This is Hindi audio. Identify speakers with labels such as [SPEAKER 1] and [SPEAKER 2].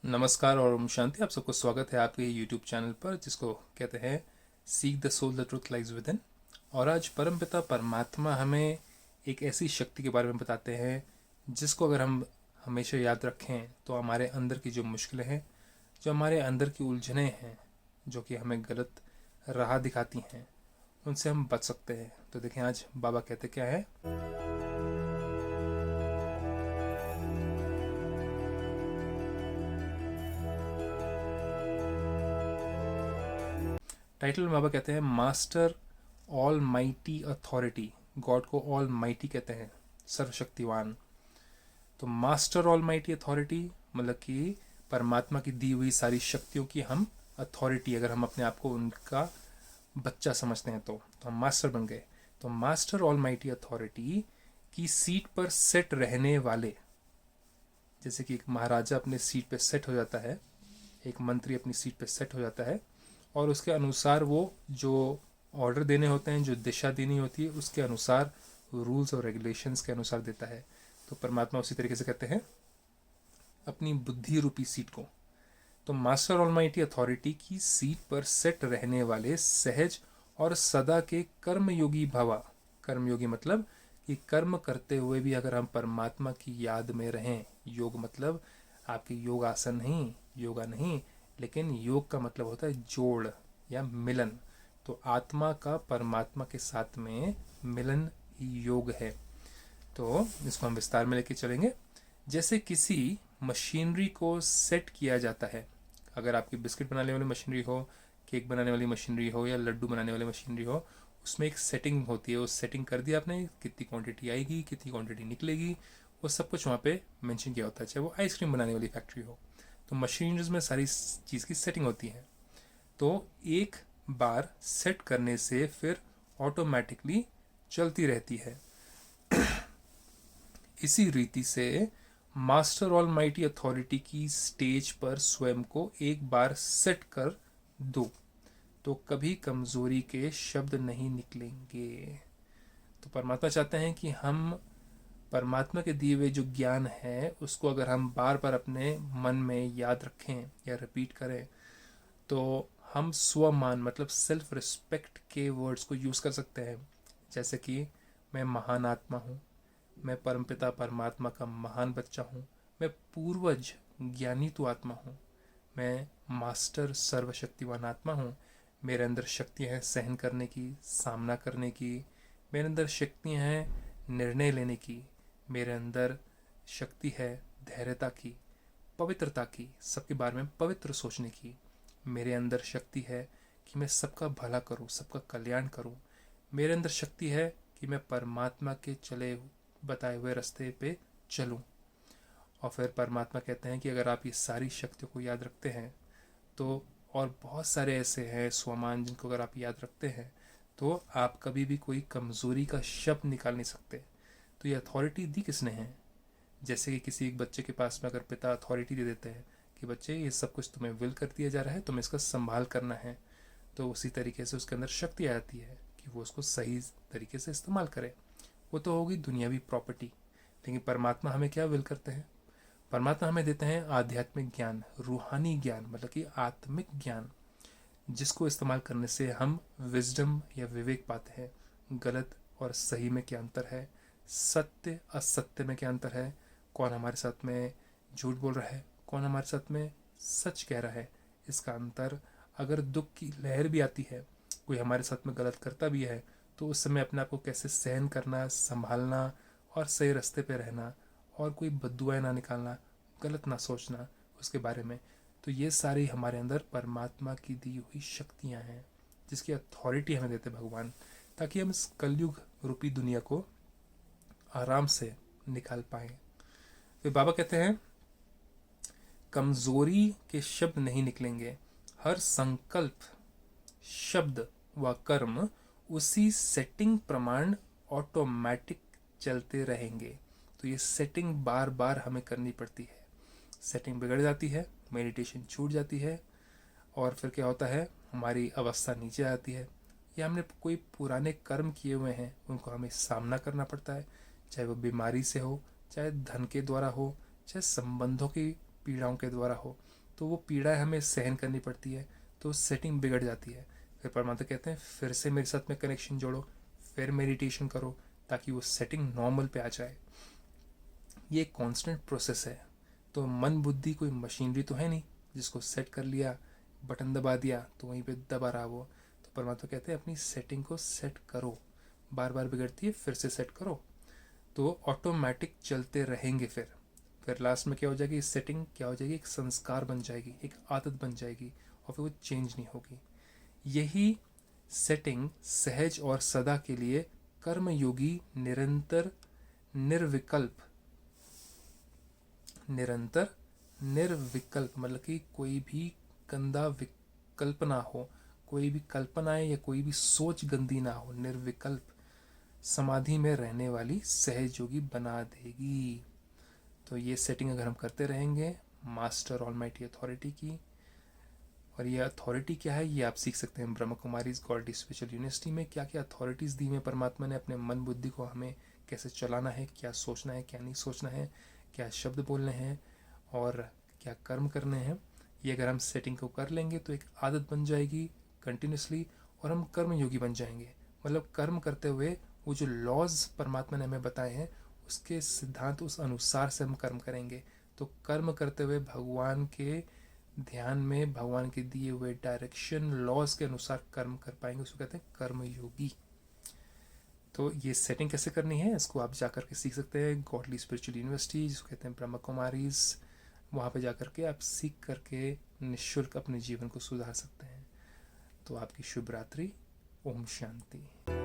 [SPEAKER 1] नमस्कार और ओम शांति। आप सबको स्वागत है आपके यूट्यूब चैनल पर जिसको कहते हैं seek the soul the truth lies within. और आज परमपिता परमात्मा हमें एक ऐसी शक्ति के बारे में बताते हैं जिसको अगर हम हमेशा याद रखें तो हमारे अंदर की जो मुश्किलें हैं, जो हमारे अंदर की उलझनें हैं, जो कि हमें गलत राह दिखाती हैं, उनसे हम बच सकते हैं। तो देखें आज बाबा कहते क्या है। टाइटल में बाबा कहते हैं master all mighty authority. God को ऑल माइटी कहते हैं, सर्वशक्तिवान। तो मास्टर ऑल माइटी अथॉरिटी मतलब कि परमात्मा की दी हुई सारी शक्तियों की हम अथॉरिटी, अगर हम अपने आप को उनका बच्चा समझते हैं तो हम मास्टर बन गए। तो मास्टर ऑल माइटी अथॉरिटी की सीट पर सेट रहने वाले, जैसे कि एक महाराजा अपने सीट पे सेट हो जाता है, एक मंत्री अपनी सीट पे सेट हो जाता है और उसके अनुसार वो जो ऑर्डर देने होते हैं, जो दिशा देनी होती है, उसके अनुसार रूल्स और रेगुलेशंस के अनुसार देता है। तो परमात्मा उसी तरीके से कहते हैं अपनी बुद्धि रूपी सीट को। तो मास्टर ऑलमाइटी अथॉरिटी की सीट पर सेट रहने वाले सहज और सदा के कर्मयोगी भवा। कर्मयोगी मतलब कि कर्म करते हुए भी अगर हम परमात्मा की याद में रहें। योग मतलब आपकी योग आसन नहीं, योगा नहीं, लेकिन योग का मतलब होता है जोड़ या मिलन। तो आत्मा का परमात्मा के साथ में मिलन ही योग है। तो इसको हम विस्तार में लेके चलेंगे। जैसे किसी मशीनरी को सेट किया जाता है, अगर आपकी बिस्किट बनाने वाली मशीनरी हो, केक बनाने वाली मशीनरी हो या लड्डू बनाने वाली मशीनरी हो, उसमें एक सेटिंग होती है। वो सेटिंग कर दिया आपने, कितनी क्वांटिटी आएगी, कितनी क्वांटिटी निकलेगी, वो सब कुछ वहाँ पे मेंशन किया होता है। चाहे वो आइसक्रीम बनाने वाली फैक्ट्री हो, तो मशीनरीज में सारी चीज़ की सेटिंग होती है। तो एक बार सेट करने से फिर ऑटोमेटिकली चलती रहती है। इसी रीति से मास्टर ऑल माइटी अथॉरिटी की स्टेज पर स्वयं को एक बार सेट कर दो तो कभी कमजोरी के शब्द नहीं निकलेंगे। तो परमात्मा चाहते हैं कि हम परमात्मा के दिए हुए जो ज्ञान है उसको अगर हम बार बार अपने मन में याद रखें या रिपीट करें तो हम स्वमान मतलब सेल्फ रिस्पेक्ट के वर्ड्स को यूज़ कर सकते हैं। जैसे कि मैं महान आत्मा हूँ, मैं परमपिता परमात्मा का महान बच्चा हूँ, मैं पूर्वज ज्ञानी तो आत्मा हूँ, मैं मास्टर सर्वशक्तिवान आत्मा हूँ, मेरे अंदर शक्तियाँ हैं सहन करने की, सामना करने की, मेरे अंदर शक्तियाँ हैं निर्णय लेने की, मेरे अंदर शक्ति है धैर्यता की, पवित्रता की, सबके बारे में पवित्र सोचने की, मेरे अंदर शक्ति है कि मैं सबका भला करूं, सबका कल्याण करूं, मेरे अंदर शक्ति है कि मैं परमात्मा के चले बताए हुए रास्ते पे चलूं। और फिर परमात्मा कहते हैं कि अगर आप ये सारी शक्तियों को याद रखते हैं तो, और बहुत सारे ऐसे हैं स्वमान जिनको अगर आप याद रखते हैं तो आप कभी भी कोई कमज़ोरी का शब्द निकाल नहीं सकते। तो ये अथॉरिटी दी किसने है? जैसे कि किसी एक बच्चे के पास में अगर पिता अथॉरिटी दे देते हैं कि बच्चे ये सब कुछ तुम्हें विल कर दिया जा रहा है, तुम्हें इसका संभाल करना है, तो उसी तरीके से उसके अंदर शक्ति आती है कि वो उसको सही तरीके से इस्तेमाल करे। वो तो होगी दुनियावी प्रॉपर्टी, लेकिन परमात्मा हमें क्या विल करते हैं? परमात्मा हमें देते हैं आध्यात्मिक ज्ञान, रूहानी ज्ञान मतलब कि आत्मिक ज्ञान, जिसको इस्तेमाल करने से हम विजडम या विवेक पाते हैं। गलत और सही में क्या अंतर है, सत्य असत्य में क्या अंतर है, कौन हमारे साथ में झूठ बोल रहा है, कौन हमारे साथ में सच कह रहा है, इसका अंतर। अगर दुख की लहर भी आती है, कोई हमारे साथ में गलत करता भी है, तो उस समय अपने आप को कैसे सहन करना, संभालना और सही रास्ते पे रहना, और कोई बद्दुआएं ना निकालना, गलत ना सोचना उसके बारे में। तो ये सारी हमारे अंदर परमात्मा की दी हुई शक्तियाँ हैं जिसकी अथॉरिटी हमें देते भगवान, ताकि हम इस कलयुग रूपी दुनिया को आराम से निकाल पाए। फिर बाबा कहते हैं कमजोरी के शब्द नहीं निकलेंगे, हर संकल्प शब्द व कर्म उसी सेटिंग प्रमाण ऑटोमेटिक चलते रहेंगे। तो ये सेटिंग बार बार हमें करनी पड़ती है। सेटिंग बिगड़ जाती है, मेडिटेशन छूट जाती है, और फिर क्या होता है, हमारी अवस्था नीचे आती है, या हमने कोई पुराने कर्म किए हुए हैं उनको हमें सामना करना पड़ता है, चाहे वो बीमारी से हो, चाहे धन के द्वारा हो, चाहे संबंधों की पीड़ाओं के द्वारा हो, तो वो पीड़ाएं हमें सहन करनी पड़ती है, तो सेटिंग बिगड़ जाती है। फिर परमात्मा कहते हैं फिर से मेरे साथ में कनेक्शन जोड़ो, फिर मेडिटेशन करो, ताकि वो सेटिंग नॉर्मल पे आ जाए। ये एक कॉन्स्टेंट प्रोसेस है। तो मन बुद्धि कोई मशीनरी तो है नहीं जिसको सेट कर लिया, बटन दबा दिया तो वहीं पे दबा रहा वो। तो परमात्मा कहते हैं अपनी सेटिंग को सेट करो, बार बार बिगड़ती है फिर से सेट करो, तो ऑटोमेटिक चलते रहेंगे। फिर लास्ट में क्या हो जाएगी, सेटिंग क्या हो जाएगी, एक संस्कार बन जाएगी, एक आदत बन जाएगी, और फिर वो चेंज नहीं होगी। यही सेटिंग सहज और सदा के लिए कर्मयोगी निरंतर निर्विकल्प मतलब कि कोई भी गंदा विकल्प ना हो, कोई भी कल्पनाएं या कोई भी सोच गंदी ना हो, निर्विकल्प समाधि में रहने वाली सहज योगी बना देगी। तो ये सेटिंग अगर हम करते रहेंगे मास्टर ऑलमाइटी अथॉरिटी की, और ये अथॉरिटी क्या है ये आप सीख सकते हैं ब्रह्म कुमारीज गॉड स्पिरिचुअल यूनिवर्सिटी में। क्या क्या अथॉरिटीज़ दी हुई परमात्मा ने अपने मन बुद्धि को हमें कैसे चलाना है, क्या सोचना है क्या नहीं सोचना है, क्या शब्द बोलने हैं और क्या कर्म करने हैं। ये अगर हम सेटिंग को कर लेंगे तो एक आदत बन जाएगी कंटिन्यूसली, और हम कर्म योगी बन जाएंगे। मतलब कर्म करते हुए वो जो लॉज परमात्मा ने हमें बताए हैं उसके सिद्धांत उस अनुसार से हम कर्म करेंगे। तो कर्म करते हुए भगवान के ध्यान में, भगवान के दिए हुए डायरेक्शन लॉज के अनुसार कर्म कर पाएंगे, उसको कहते हैं कर्मयोगी। तो ये सेटिंग कैसे करनी है इसको आप जाकर के सीख सकते हैं गॉडली स्पिरिचुअल यूनिवर्सिटी, जिसको कहते हैं ब्रह्म कुमारीज। वहाँ पे जाकर के आप सीख करके निःशुल्क अपने जीवन को सुधार सकते हैं। तो आपकी शुभ रात्रि, ओम शांति।